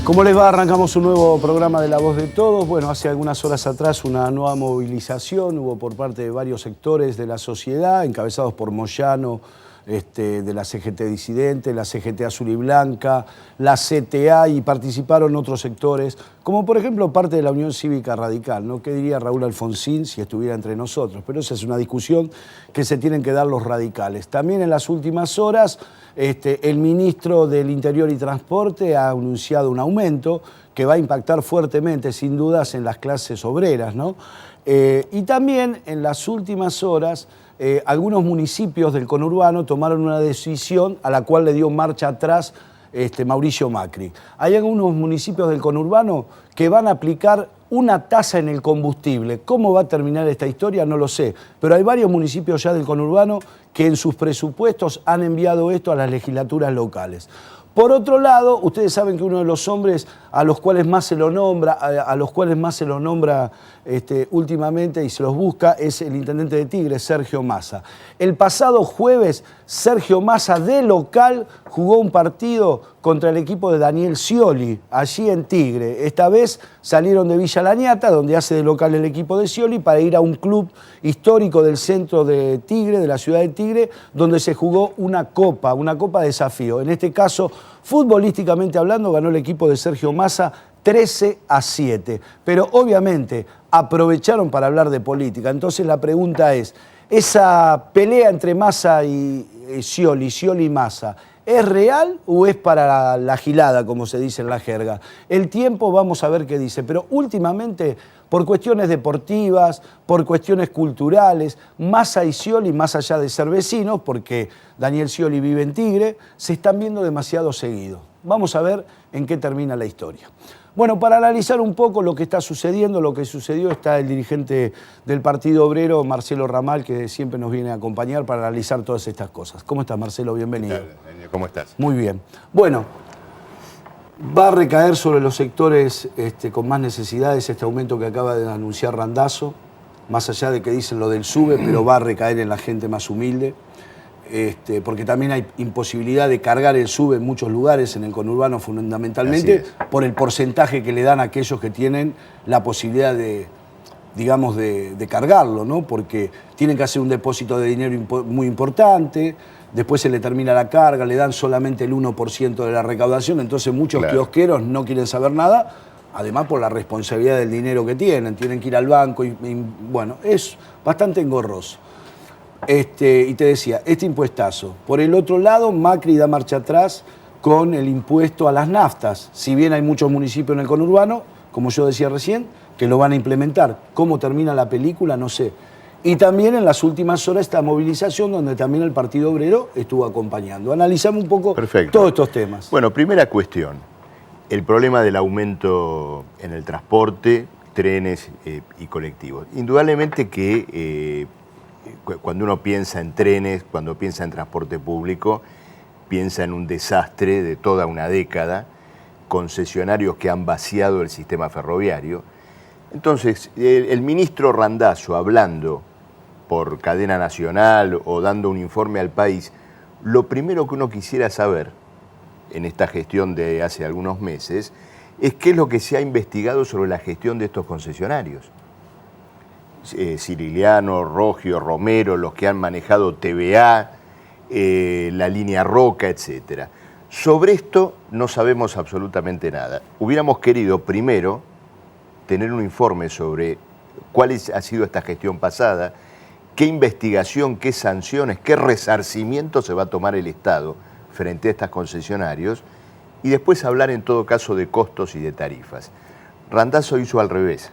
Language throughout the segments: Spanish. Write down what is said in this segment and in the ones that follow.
¿Cómo les va? Arrancamos un nuevo programa de La Voz de Todos. Bueno, hace algunas horas atrás una nueva movilización hubo por parte de varios sectores de la sociedad, encabezados por Moyano, de la CGT Disidente, la CGT Azul y Blanca, la CTA, y participaron otros sectores, como por ejemplo parte de la Unión Cívica Radical, ¿no? ¿Qué diría Raúl Alfonsín si estuviera entre nosotros? Pero esa es una discusión que se tienen que dar los radicales. También en las últimas horas, el ministro del Interior y Transporte ha anunciado un aumento que va a impactar fuertemente, sin dudas, en las clases obreras, ¿no? Y también en las últimas horas, algunos municipios del conurbano tomaron una decisión a la cual le dio marcha atrás Mauricio Macri. Hay algunos municipios del conurbano que van a aplicar una tasa en el combustible. ¿Cómo va a terminar esta historia? No lo sé. Pero hay varios municipios ya del conurbano que en sus presupuestos han enviado esto a las legislaturas locales. Por otro lado, ustedes saben que uno de los hombres a los cuales más se lo nombra, últimamente y se los busca, es el intendente de Tigre, Sergio Massa. El pasado jueves, Sergio Massa de local jugó un partido contra el equipo de Daniel Scioli, allí en Tigre. Esta vez salieron de Villa Laniata, donde hace de local el equipo de Scioli, para ir a un club histórico del centro de Tigre, de la ciudad de Tigre, donde se jugó una copa de desafío. En este caso, futbolísticamente hablando, ganó el equipo de Sergio Massa 13-7. Pero obviamente aprovecharon para hablar de política. Entonces la pregunta es, ¿esa pelea entre Massa y Scioli y Massa, es real o es para la gilada, como se dice en la jerga? El tiempo vamos a ver qué dice, pero últimamente, por cuestiones deportivas, por cuestiones culturales, Massa y Scioli, más allá de ser vecinos, porque Daniel Scioli vive en Tigre, se están viendo demasiado seguido. Vamos a ver en qué termina la historia. Bueno, para analizar un poco lo que está sucediendo, lo que sucedió, está el dirigente del Partido Obrero, Marcelo Ramal, que siempre nos viene a acompañar para analizar todas estas cosas. ¿Cómo estás, Marcelo? Bienvenido. ¿Qué tal, Daniel? ¿Cómo estás? Muy bien. Bueno, va a recaer sobre los sectores con más necesidades este aumento que acaba de anunciar Randazzo, más allá de que dicen lo del SUBE, pero va a recaer en la gente más humilde. Porque también hay imposibilidad de cargar el SUBE en muchos lugares, en el conurbano fundamentalmente, por el porcentaje que le dan a aquellos que tienen la posibilidad de cargarlo, ¿no? Porque tienen que hacer un depósito de dinero muy importante, después se le termina la carga, le dan solamente el 1% de la recaudación, entonces muchos kiosqueros no quieren saber nada, además por la responsabilidad del dinero que tienen que ir al banco y bueno, es bastante engorroso. Y te decía, este impuestazo. Por el otro lado, Macri da marcha atrás con el impuesto a las naftas. Si bien hay muchos municipios en el conurbano, como yo decía recién, que lo van a implementar. ¿Cómo termina la película? No sé. Y también en las últimas horas esta movilización donde también el Partido Obrero estuvo acompañando. Analizamos un poco todos estos temas. Bueno, primera cuestión. El problema del aumento en el transporte, trenes y colectivos. Indudablemente que cuando uno piensa en trenes, cuando piensa en transporte público, piensa en un desastre de toda una década, concesionarios que han vaciado el sistema ferroviario. Entonces, el ministro Randazzo, hablando por cadena nacional o dando un informe al país, lo primero que uno quisiera saber en esta gestión de hace algunos meses es qué es lo que se ha investigado sobre la gestión de estos concesionarios. Ciriliano, Rogio, Romero, los que han manejado TVA, la línea Roca, etc. Sobre esto no sabemos absolutamente nada. Hubiéramos querido primero tener un informe sobre cuál ha sido esta gestión pasada, qué investigación, qué sanciones, qué resarcimiento se va a tomar el Estado frente a estos concesionarios y después hablar en todo caso de costos y de tarifas. Randazzo hizo al revés.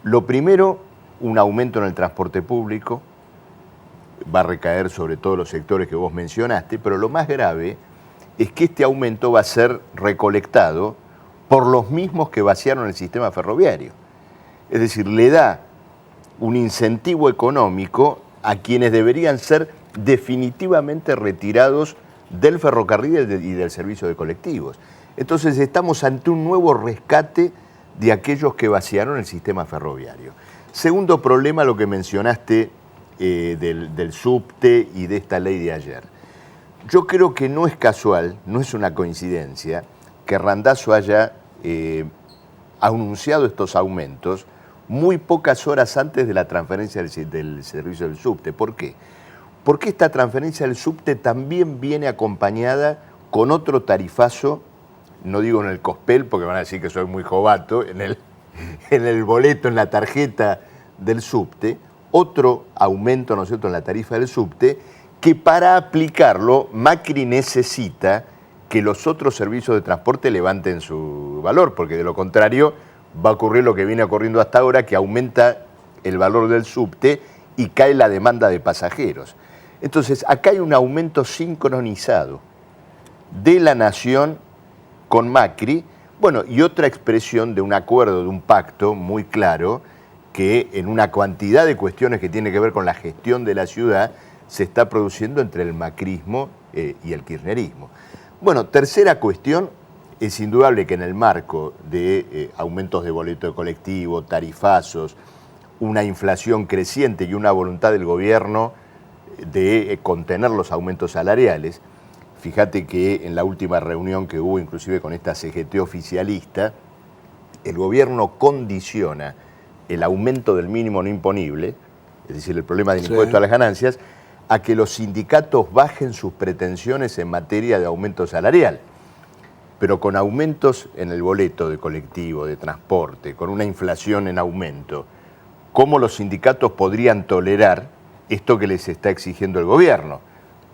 Lo primero, un aumento en el transporte público, va a recaer sobre todos los sectores que vos mencionaste, pero lo más grave es que este aumento va a ser recolectado por los mismos que vaciaron el sistema ferroviario. Es decir, le da un incentivo económico a quienes deberían ser definitivamente retirados del ferrocarril y del servicio de colectivos. Entonces estamos ante un nuevo rescate de aquellos que vaciaron el sistema ferroviario. Segundo problema, lo que mencionaste del subte y de esta ley de ayer. Yo creo que no es casual, no es una coincidencia, que Randazzo haya anunciado estos aumentos muy pocas horas antes de la transferencia del servicio del subte. ¿Por qué? Porque esta transferencia del subte también viene acompañada con otro tarifazo, no digo en el cospel porque van a decir que soy muy jovato, en el boleto, en la tarjeta del subte, otro aumento, ¿no es cierto?, en la tarifa del subte, que para aplicarlo Macri necesita que los otros servicios de transporte levanten su valor, porque de lo contrario va a ocurrir lo que viene ocurriendo hasta ahora, que aumenta el valor del subte y cae la demanda de pasajeros. Entonces, acá hay un aumento sincronizado de la Nación con Macri, bueno, y otra expresión de un acuerdo, de un pacto muy claro, que en una cantidad de cuestiones que tiene que ver con la gestión de la ciudad se está produciendo entre el macrismo y el kirchnerismo. Bueno, tercera cuestión, es indudable que en el marco de aumentos de boleto de colectivo, tarifazos, una inflación creciente y una voluntad del gobierno de contener los aumentos salariales, fíjate que en la última reunión que hubo, inclusive con esta CGT oficialista, el gobierno condiciona el aumento del mínimo no imponible, es decir, el problema del impuesto a las ganancias, a que los sindicatos bajen sus pretensiones en materia de aumento salarial. Pero con aumentos en el boleto de colectivo, de transporte, con una inflación en aumento, ¿cómo los sindicatos podrían tolerar esto que les está exigiendo el gobierno?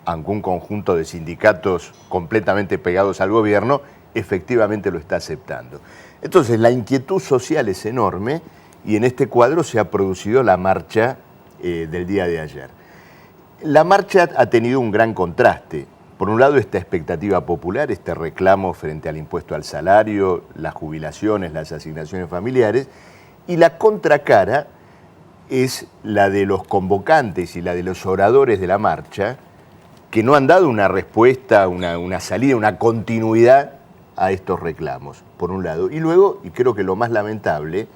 Aunque un conjunto de sindicatos completamente pegados al gobierno efectivamente lo está aceptando. Entonces, la inquietud social es enorme y en este cuadro se ha producido la marcha del día de ayer. La marcha ha tenido un gran contraste. Por un lado, esta expectativa popular, este reclamo frente al impuesto al salario, las jubilaciones, las asignaciones familiares, y la contracara es la de los convocantes y la de los oradores de la marcha, que no han dado una respuesta, una salida, una continuidad a estos reclamos, por un lado. Y luego, y creo que lo más lamentable,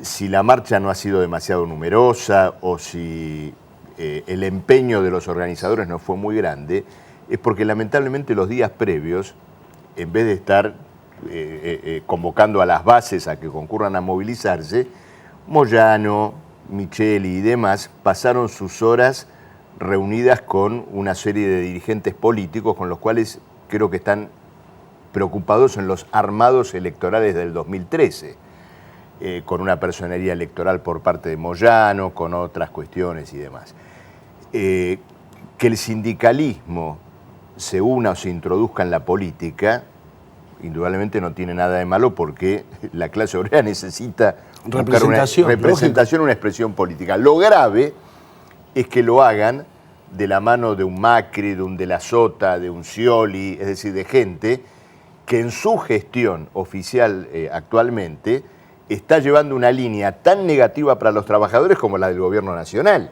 si la marcha no ha sido demasiado numerosa o si el empeño de los organizadores no fue muy grande, es porque lamentablemente los días previos, en vez de estar convocando a las bases a que concurran a movilizarse, Moyano, Micheli y demás pasaron sus horas reunidas con una serie de dirigentes políticos con los cuales creo que están preocupados en los armados electorales del 2013, con una personería electoral por parte de Moyano, con otras cuestiones y demás. Que el sindicalismo se una o se introduzca en la política, indudablemente no tiene nada de malo porque la clase obrera necesita representación, una expresión política. Lo grave es que lo hagan de la mano de un Macri, de un De la Sota, de un Scioli, es decir, de gente que en su gestión oficial actualmente está llevando una línea tan negativa para los trabajadores como la del gobierno nacional.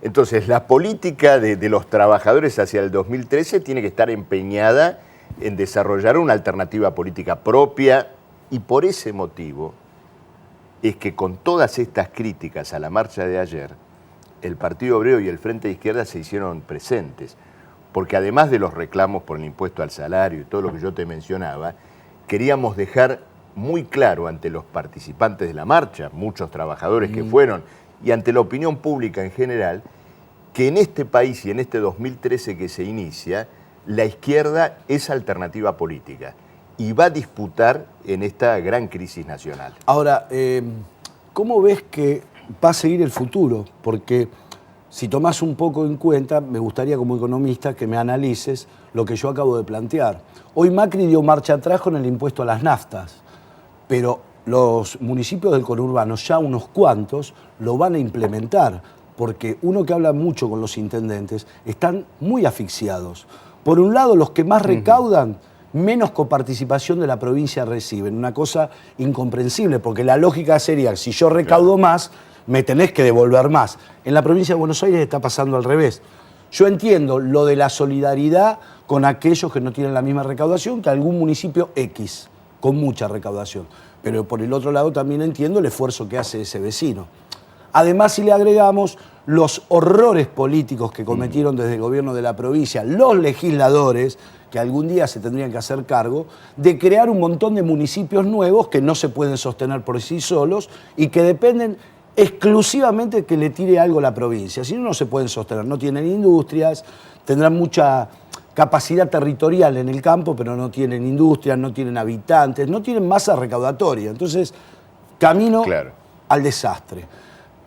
Entonces, la política de los trabajadores hacia el 2013 tiene que estar empeñada en desarrollar una alternativa política propia y por ese motivo es que con todas estas críticas a la marcha de ayer, el Partido Obrero y el Frente de Izquierda se hicieron presentes, porque además de los reclamos por el impuesto al salario y todo lo que yo te mencionaba, queríamos dejar muy claro ante los participantes de la marcha, muchos trabajadores que fueron, y ante la opinión pública en general, que en este país y en este 2013 que se inicia, la izquierda es alternativa política y va a disputar en esta gran crisis nacional. Ahora, ¿cómo ves que va a seguir el futuro? Porque si tomás un poco en cuenta, me gustaría como economista que me analices lo que yo acabo de plantear. Hoy Macri dio marcha atrás con el impuesto a las naftas, pero los municipios del conurbano, ya unos cuantos, lo van a implementar, porque uno que habla mucho con los intendentes, están muy asfixiados. Por un lado, los que más recaudan, menos coparticipación de la provincia reciben. Una cosa incomprensible, porque la lógica sería, si yo recaudo más, me tenés que devolver más. En la provincia de Buenos Aires está pasando al revés. Yo entiendo lo de la solidaridad con aquellos que no tienen la misma recaudación que algún municipio X, con mucha recaudación. Pero por el otro lado también entiendo el esfuerzo que hace ese vecino. Además, si le agregamos los horrores políticos que cometieron desde el gobierno de la provincia, los legisladores que algún día se tendrían que hacer cargo de crear un montón de municipios nuevos que no se pueden sostener por sí solos y que dependen exclusivamente que le tire algo a la provincia. Si no, no se pueden sostener. No tienen industrias, tendrán mucha capacidad territorial en el campo, pero no tienen industrias, no tienen habitantes, no tienen masa recaudatoria. Entonces, camino al desastre.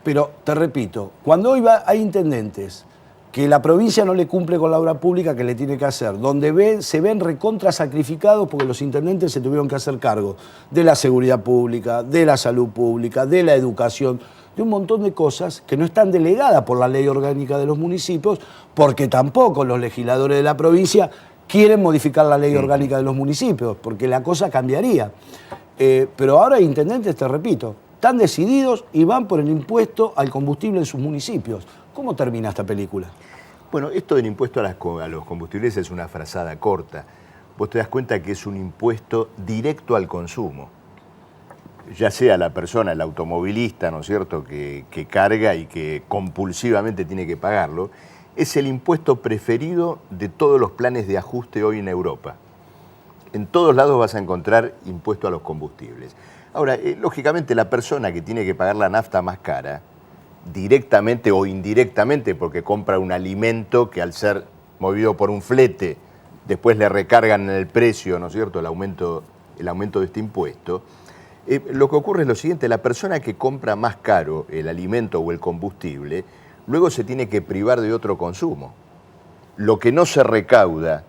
Pero, te repito, cuando hoy hay intendentes que la provincia no le cumple con la obra pública que le tiene que hacer, donde se ven recontra sacrificados porque los intendentes se tuvieron que hacer cargo de la seguridad pública, de la salud pública, de la educación, de un montón de cosas que no están delegadas por la ley orgánica de los municipios, porque tampoco los legisladores de la provincia quieren modificar la ley orgánica de los municipios, porque la cosa cambiaría. Pero ahora hay intendentes, te repito, están decididos y van por el impuesto al combustible en sus municipios. ¿Cómo termina esta película? Bueno, esto del impuesto a los combustibles es una frazada corta. Vos te das cuenta que es un impuesto directo al consumo. Ya sea la persona, el automovilista, ¿no es cierto?, que carga y que compulsivamente tiene que pagarlo, es el impuesto preferido de todos los planes de ajuste hoy en Europa. En todos lados vas a encontrar impuesto a los combustibles. Ahora, lógicamente la persona que tiene que pagar la nafta más cara, directamente o indirectamente, porque compra un alimento que al ser movido por un flete, después le recargan en el precio, ¿no es cierto?, el aumento de este impuesto. Lo que ocurre es lo siguiente: la persona que compra más caro el alimento o el combustible, luego se tiene que privar de otro consumo. Lo que no se recauda,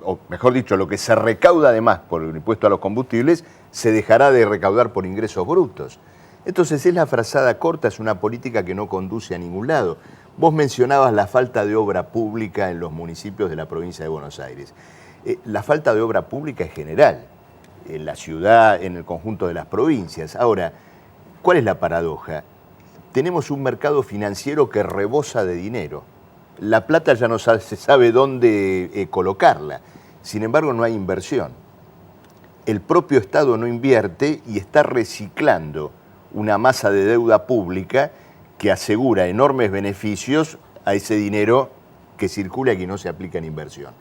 o mejor dicho, lo que se recauda además por el impuesto a los combustibles, se dejará de recaudar por ingresos brutos. Entonces es la frazada corta, es una política que no conduce a ningún lado. Vos mencionabas la falta de obra pública en los municipios de la provincia de Buenos Aires. La falta de obra pública es general, en la ciudad, en el conjunto de las provincias. Ahora, ¿cuál es la paradoja? Tenemos un mercado financiero que rebosa de dinero. La plata ya no se sabe dónde colocarla. Sin embargo, no hay inversión. El propio Estado no invierte y está reciclando una masa de deuda pública que asegura enormes beneficios a ese dinero que circula y que no se aplica en inversión.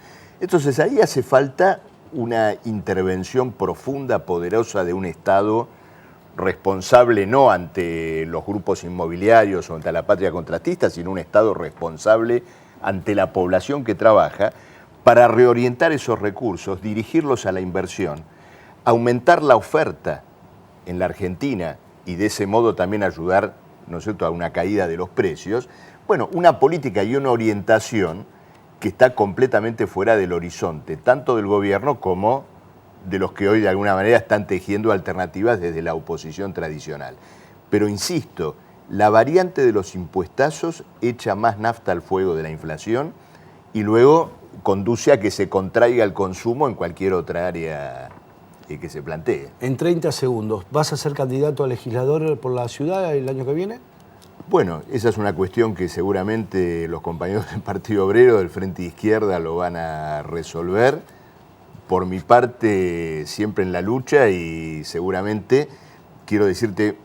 Entonces ahí hace falta una intervención profunda, poderosa de un Estado responsable no ante los grupos inmobiliarios o ante la patria contratista, sino un Estado responsable ante la población que trabaja para reorientar esos recursos, dirigirlos a la inversión, aumentar la oferta en la Argentina y de ese modo también ayudar, ¿no es cierto?, a una caída de los precios. Bueno, una política y una orientación que está completamente fuera del horizonte, tanto del gobierno como de los que hoy de alguna manera están tejiendo alternativas desde la oposición tradicional. Pero insisto, la variante de los impuestazos echa más nafta al fuego de la inflación y luego conduce a que se contraiga el consumo en cualquier otra área que se plantee. En 30 segundos, ¿vas a ser candidato a legislador por la ciudad el año que viene? Bueno, esa es una cuestión que seguramente los compañeros del Partido Obrero, del Frente de Izquierda, lo van a resolver. Por mi parte, siempre en la lucha, y seguramente quiero decirte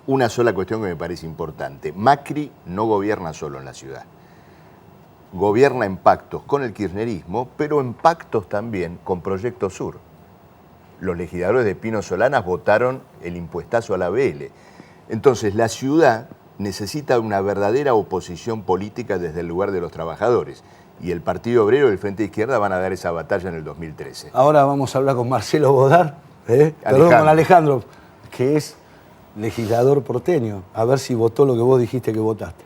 una sola cuestión que me parece importante. Macri no gobierna solo en la ciudad. Gobierna en pactos con el kirchnerismo, pero en pactos también con Proyecto Sur. Los legisladores de Pino Solanas votaron el impuestazo a la ABL. Entonces, la ciudad necesita una verdadera oposición política desde el lugar de los trabajadores. Y el Partido Obrero y el Frente de Izquierda van a dar esa batalla en el 2013. Ahora vamos a hablar con Marcelo Bodar, perdón, con Alejandro, que es legislador porteño. A ver si votó lo que vos dijiste que votaste.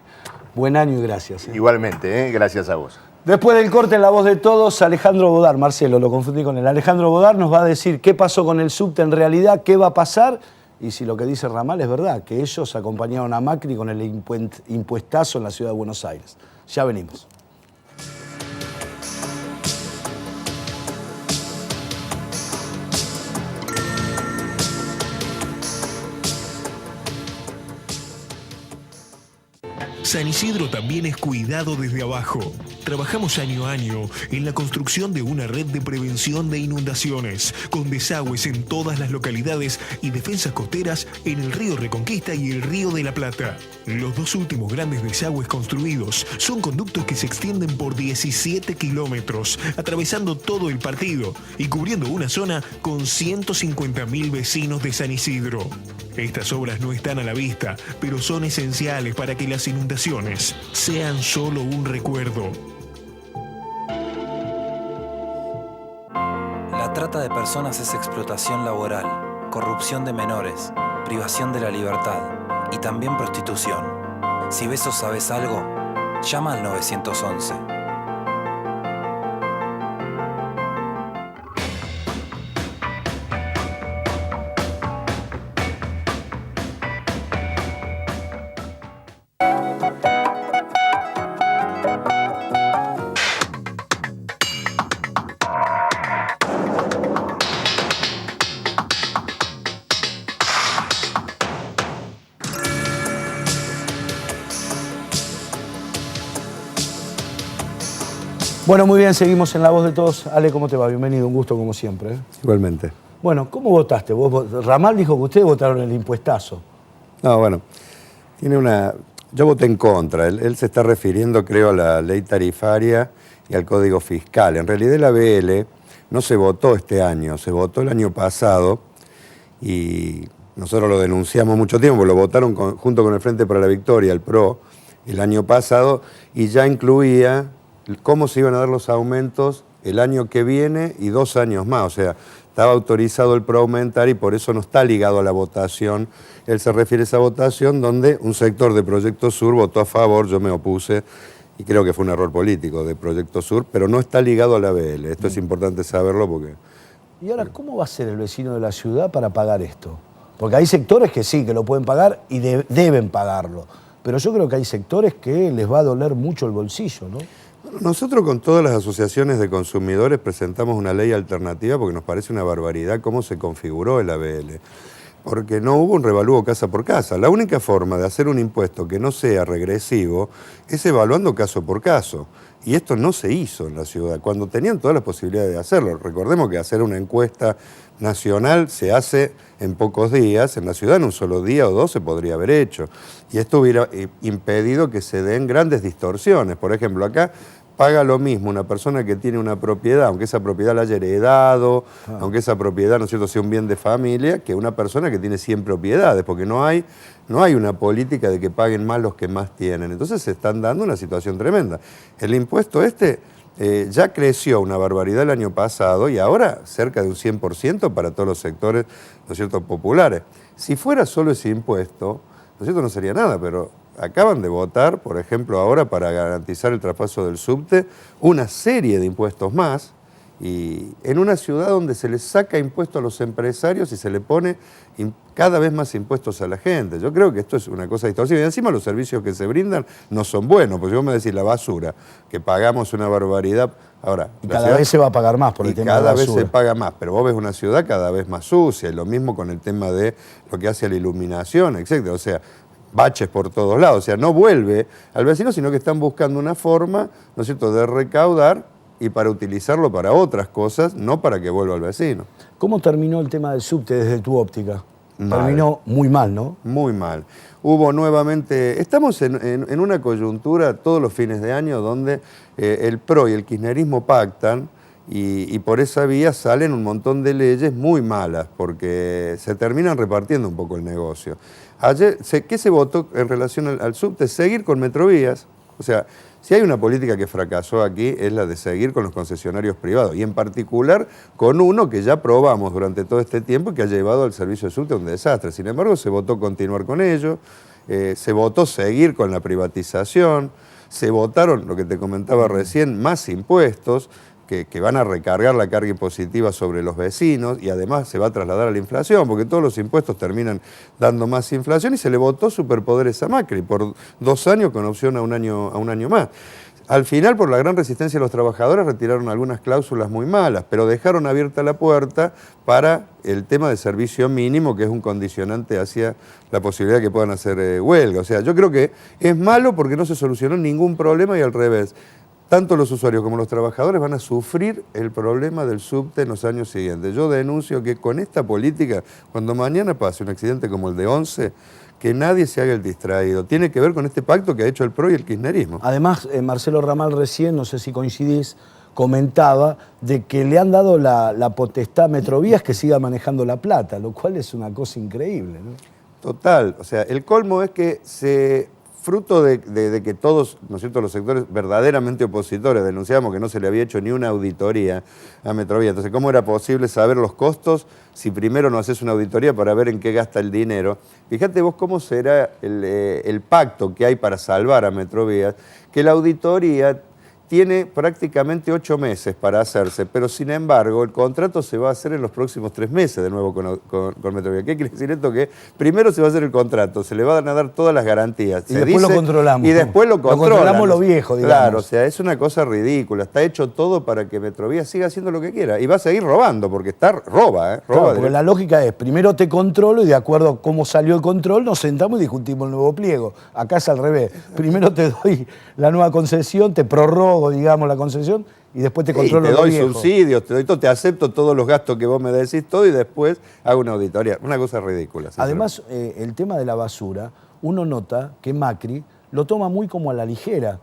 Buen año y gracias. Igualmente, gracias a vos. Después del corte en La Voz de Todos, Alejandro Bodar, Marcelo, lo confundí con él. Alejandro Bodar nos va a decir qué pasó con el subte en realidad, qué va a pasar y si lo que dice Ramal es verdad, que ellos acompañaron a Macri con el impuestazo en la ciudad de Buenos Aires. Ya venimos. San Isidro también es cuidado desde abajo. Trabajamos año a año en la construcción de una red de prevención de inundaciones, con desagües en todas las localidades y defensas costeras en el río Reconquista y el río de la Plata. Los dos últimos grandes desagües construidos son conductos que se extienden por 17 kilómetros, atravesando todo el partido y cubriendo una zona con 150.000 vecinos de San Isidro. Estas obras no están a la vista, pero son esenciales para que las inundaciones sean solo un recuerdo. La trata de personas es explotación laboral, corrupción de menores, privación de la libertad y también prostitución. Si ves o sabes algo, llama al 911. Bueno, muy bien, seguimos en La Voz de Todos. Ale, ¿cómo te va? Bienvenido, un gusto como siempre. Igualmente. Bueno, ¿cómo votaste? Ramal dijo que ustedes votaron el impuestazo. No, bueno, yo voté en contra. Él se está refiriendo, creo, a la ley tarifaria y al Código Fiscal. En realidad la BL no se votó este año, se votó el año pasado y nosotros lo denunciamos mucho tiempo, lo votaron junto con el Frente para la Victoria, el PRO, el año pasado, y ya incluía cómo se iban a dar los aumentos el año que viene y 2 años más. O sea, estaba autorizado el PRO aumentar y por eso no está ligado a la votación. Él se refiere a esa votación donde un sector de Proyecto Sur votó a favor, yo me opuse, y creo que fue un error político de Proyecto Sur, pero no está ligado a la BL. Esto es importante saberlo porque... ¿Y ahora cómo va a ser el vecino de la ciudad para pagar esto? Porque hay sectores que sí, que lo pueden pagar y deben pagarlo. Pero yo creo que hay sectores que les va a doler mucho el bolsillo, ¿no? Nosotros con todas las asociaciones de consumidores presentamos una ley alternativa porque nos parece una barbaridad cómo se configuró el ABL. Porque no hubo un revalúo casa por casa. La única forma de hacer un impuesto que no sea regresivo es evaluando caso por caso. Y esto no se hizo en la ciudad, cuando tenían todas las posibilidades de hacerlo. Recordemos que hacer una encuesta nacional se hace en pocos días, en la ciudad en un solo día o 2 se podría haber hecho. Y esto hubiera impedido que se den grandes distorsiones. Por ejemplo, acá paga lo mismo una persona que tiene una propiedad, aunque esa propiedad la haya heredado, aunque esa propiedad, ¿no es cierto?, sea un bien de familia, que una persona que tiene 100 propiedades, porque no hay una política de que paguen más los que más tienen. Entonces se están dando una situación tremenda. El impuesto ya creció una barbaridad el año pasado y ahora cerca de un 100% para todos los sectores, ¿no es cierto?, populares. Si fuera solo ese impuesto, ¿no es cierto?, no sería nada, pero acaban de votar, por ejemplo, ahora para garantizar el traspaso del subte, una serie de impuestos más, y en una ciudad donde se les saca impuestos a los empresarios y se le pone cada vez más impuestos a la gente. Yo creo que esto es una cosa distorsiva. Y encima los servicios que se brindan no son buenos, porque si vos me decís la basura, que pagamos una barbaridad. Ahora, y cada vez se va a pagar más por el tema de la basura. Cada vez se paga más, pero vos ves una ciudad cada vez más sucia, y lo mismo con el tema de lo que hace a la iluminación, etc. O sea, baches por todos lados, o sea, no vuelve al vecino, sino que están buscando una forma, ¿no es cierto?, de recaudar y para utilizarlo para otras cosas, no para que vuelva al vecino. ¿Cómo terminó el tema del subte desde tu óptica? Mal. Terminó muy mal, ¿no? Muy mal. Hubo nuevamente, estamos en una coyuntura todos los fines de año donde el PRO y el kirchnerismo pactan y por esa vía salen un montón de leyes muy malas porque se terminan repartiendo un poco el negocio. Ayer, ¿qué se votó en relación al subte? Seguir con Metrovías. O sea, si hay una política que fracasó aquí es la de seguir con los concesionarios privados y en particular con uno que ya probamos durante todo este tiempo y que ha llevado al servicio de subte a un desastre. Sin embargo, se votó continuar con ello, se votó seguir con la privatización, se votaron, lo que te comentaba recién, más impuestos que van a recargar la carga impositiva sobre los vecinos y además se va a trasladar a la inflación, porque todos los impuestos terminan dando más inflación y se le votó superpoderes a Macri por 2 años con opción a un año más. Al final, por la gran resistencia de los trabajadores, retiraron algunas cláusulas muy malas, pero dejaron abierta la puerta para el tema de servicio mínimo, que es un condicionante hacia la posibilidad de que puedan hacer huelga. O sea, yo creo que es malo porque no se solucionó ningún problema y al revés. Tanto los usuarios como los trabajadores van a sufrir el problema del subte en los años siguientes. Yo denuncio que con esta política, cuando mañana pase un accidente como el de 11, que nadie se haga el distraído. Tiene que ver con este pacto que ha hecho el PRO y el kirchnerismo. Además, Marcelo Ramal recién, no sé si coincidís, comentaba de que le han dado la potestad a Metrovías que siga manejando La Plata, lo cual es una cosa increíble, ¿no? Total, o sea, el colmo es que fruto de que todos, ¿no es cierto?, los sectores verdaderamente opositores denunciamos que no se le había hecho ni una auditoría a Metrovías. Entonces, ¿cómo era posible saber los costos si primero no haces una auditoría para ver en qué gasta el dinero? Fíjate vos cómo será el pacto que hay para salvar a Metrovías, que la auditoría tiene prácticamente 8 meses para hacerse, pero sin embargo el contrato se va a hacer en los próximos 3 meses de nuevo con Metrovías. ¿Qué quiere decir esto? Que primero se va a hacer el contrato, se le van a dar todas las garantías. Y después lo controlamos. Y después lo controlamos lo viejo, digamos. Claro, o sea, es una cosa ridícula. Está hecho todo para que Metrovías siga haciendo lo que quiera. Y va a seguir robando, porque roba. Claro, porque la lógica es, primero te controlo y de acuerdo a cómo salió el control, nos sentamos y discutimos el nuevo pliego. Acá es al revés. Primero te doy la nueva concesión, te prorrogo, digamos, la concesión y después te controlo lo viejo. Te doy subsidios, te doy todo, te acepto todos los gastos que vos me decís todo y después hago una auditoría. Una cosa ridícula. Además, el tema de la basura, uno nota que Macri lo toma muy como a la ligera.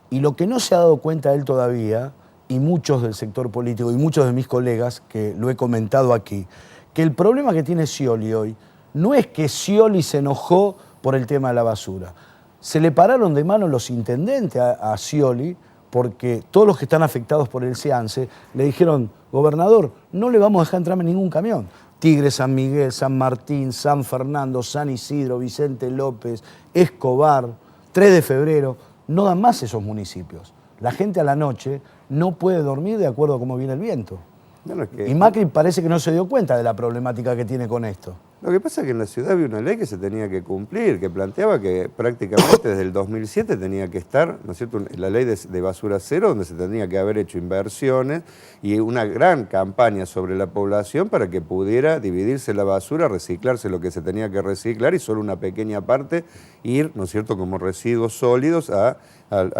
Y lo que no se ha dado cuenta él todavía, y muchos del sector político y muchos de mis colegas, que lo he comentado aquí, que el problema que tiene Scioli hoy no es que Scioli se enojó por el tema de la basura. Se le pararon de mano los intendentes a Scioli porque todos los que están afectados por el SEANSE le dijeron, gobernador, no le vamos a dejar entrar en ningún camión. Tigre, San Miguel, San Martín, San Fernando, San Isidro, Vicente López, Escobar, 3 de febrero, no dan más esos municipios. La gente a la noche no puede dormir de acuerdo a cómo viene el viento. Bueno, es que... Y Macri parece que no se dio cuenta de la problemática que tiene con esto. Lo que pasa es que en la ciudad había una ley que se tenía que cumplir, que planteaba que prácticamente desde el 2007 tenía que estar, ¿no es cierto?, la ley de basura cero, donde se tenía que haber hecho inversiones y una gran campaña sobre la población para que pudiera dividirse la basura, reciclarse lo que se tenía que reciclar y solo una pequeña parte ir, ¿no es cierto?, como residuos sólidos a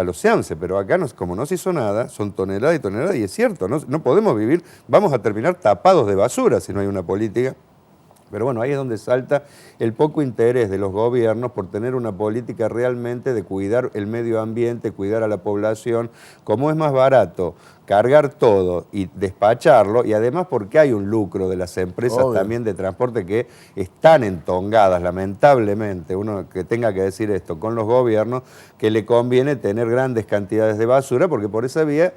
los SEANSE. Pero acá, como no se hizo nada, son toneladas y toneladas, y es cierto, no podemos vivir, vamos a terminar tapados de basura si no hay una política. Pero bueno, ahí es donde salta el poco interés de los gobiernos por tener una política realmente de cuidar el medio ambiente, cuidar a la población. Como es más barato cargar todo y despacharlo, y además porque hay un lucro de las empresas también de transporte que están entongadas, lamentablemente, uno que tenga que decir esto, con los gobiernos, que le conviene tener grandes cantidades de basura, porque por esa vía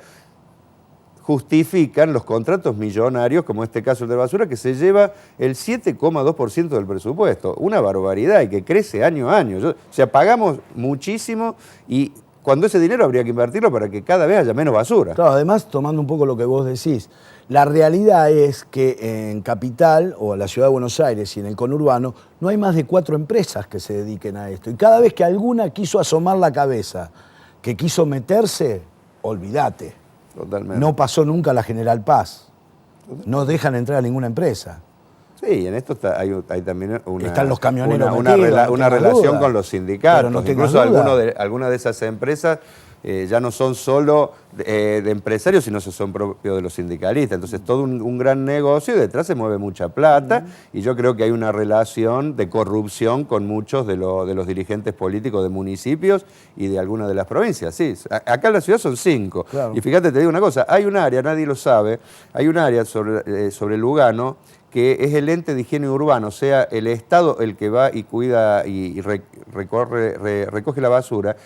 justifican los contratos millonarios, como este caso el de basura, que se lleva el 7,2% del presupuesto. Una barbaridad y que crece año a año. O sea, pagamos muchísimo y cuando ese dinero habría que invertirlo para que cada vez haya menos basura. Claro, además, tomando un poco lo que vos decís, la realidad es que en Capital o en la Ciudad de Buenos Aires y en el conurbano no hay más de 4 empresas que se dediquen a esto. Y cada vez que alguna quiso asomar la cabeza, que quiso meterse, olvídate. Totalmente. No pasó nunca la General Paz. No dejan entrar a ninguna empresa. Sí, en esto hay también están los camioneros una relación con los sindicatos. No incluso algunas de esas empresas ya no son solo de empresarios, sino que son propios de los sindicalistas. Entonces todo un gran negocio y detrás se mueve mucha plata y yo creo que hay una relación de corrupción con muchos de los dirigentes políticos de municipios y de algunas de las provincias. Sí, acá en la ciudad son 5. Claro. Y fíjate, te digo una cosa, hay un área, nadie lo sabe, hay un área sobre Lugano que es el ente de higiene urbano, o sea, el Estado el que va y cuida y recoge la basura,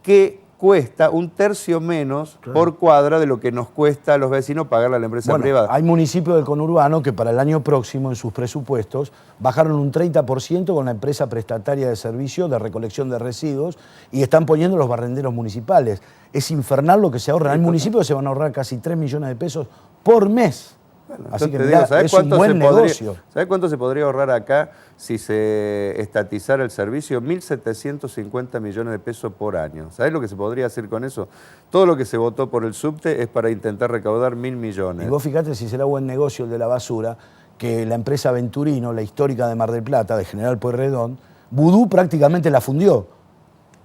que cuesta 1/3 menos por cuadra de lo que nos cuesta a los vecinos pagarle a la empresa privada. Hay municipios del conurbano que para el año próximo en sus presupuestos bajaron un 30% con la empresa prestataria de servicio de recolección de residuos y están poniendo los barrenderos municipales. Es infernal lo que se ahorran. Hay municipios que se van a ahorrar casi 3 millones de pesos por mes Así que te mirá, digo, ¿sabés es un buen negocio. ¿Sabés cuánto se podría ahorrar acá si se estatizara el servicio? 1.750 millones de pesos por año. ¿Sabés lo que se podría hacer con eso? Todo lo que se votó por el subte es para intentar recaudar 1.000 millones. Y vos fíjate si será buen negocio el de la basura, que la empresa Venturino, la histórica de Mar del Plata, de General Pueyrredón, Vudú prácticamente la fundió.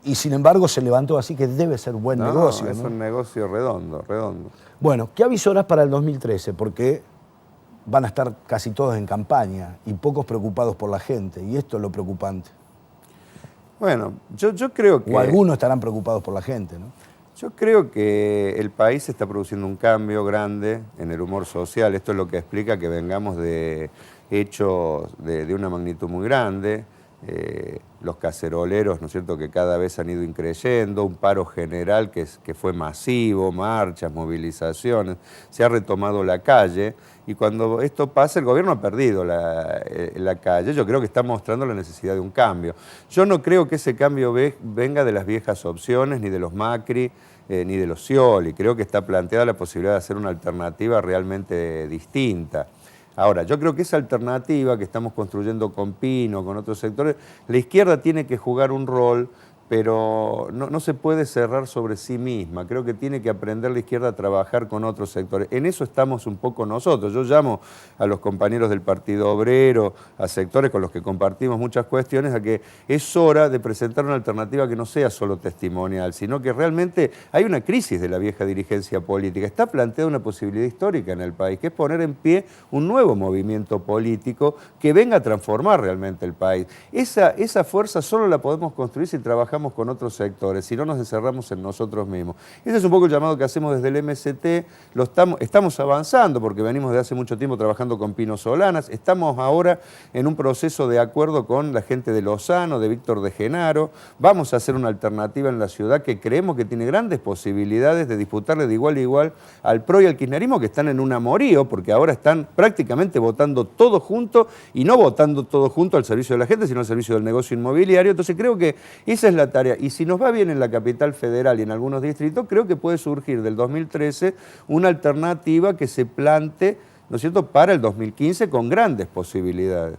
Y sin embargo se levantó, así que debe ser buen negocio. Es un negocio redondo, redondo. Bueno, ¿qué avisorás para el 2013? Porque van a estar casi todos en campaña y pocos preocupados por la gente, y esto es lo preocupante. Bueno, yo creo que... O algunos estarán preocupados por la gente, ¿no? Yo creo que el país está produciendo un cambio grande en el humor social. Esto es lo que explica que vengamos de hechos de una magnitud muy grande. Los caceroleros, ¿no es cierto?, que cada vez han ido increyendo, un paro general que fue masivo, marchas, movilizaciones, se ha retomado la calle, y cuando esto pasa el gobierno ha perdido la calle. Yo creo que está mostrando la necesidad de un cambio. Yo no creo que ese cambio venga de las viejas opciones, ni de los Macri, ni de los Scioli. Creo que está planteada la posibilidad de hacer una alternativa realmente distinta. Ahora, yo creo que esa alternativa que estamos construyendo con Pino, con otros sectores, la izquierda tiene que jugar un rol, pero no se puede cerrar sobre sí misma. Creo que tiene que aprender la izquierda a trabajar con otros sectores. En eso estamos un poco nosotros. Yo llamo a los compañeros del Partido Obrero, a sectores con los que compartimos muchas cuestiones, a que es hora de presentar una alternativa que no sea solo testimonial, sino que realmente hay una crisis de la vieja dirigencia política. Está planteada una posibilidad histórica en el país, que es poner en pie un nuevo movimiento político que venga a transformar realmente el país. Esa fuerza solo la podemos construir si trabajamos con otros sectores, si no nos encerramos en nosotros mismos. Ese es un poco el llamado que hacemos desde el MST. Estamos avanzando porque venimos de hace mucho tiempo trabajando con Pino Solanas. Estamos ahora en un proceso de acuerdo con la gente de Lozano, de Víctor de Genaro. Vamos a hacer una alternativa en la ciudad que creemos que tiene grandes posibilidades de disputarle de igual a igual al PRO y al kirchnerismo, que están en un amorío porque ahora están prácticamente votando todos juntos, y no votando todos juntos al servicio de la gente, sino al servicio del negocio inmobiliario. Entonces creo que esa es la tarea, y si nos va bien en la capital federal y en algunos distritos, creo que puede surgir del 2013 una alternativa que se plante, ¿no es cierto?, para el 2015 con grandes posibilidades.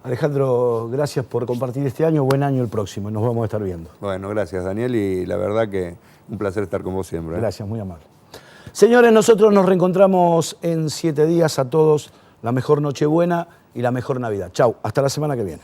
Alejandro, gracias por compartir este año, buen año el próximo, nos vamos a estar viendo. Bueno, gracias Daniel, y la verdad que un placer estar con vos siempre. Gracias, muy amable. Señores, nosotros nos reencontramos en 7 días. A todos la mejor Nochebuena y la mejor Navidad. Chau, hasta la semana que viene.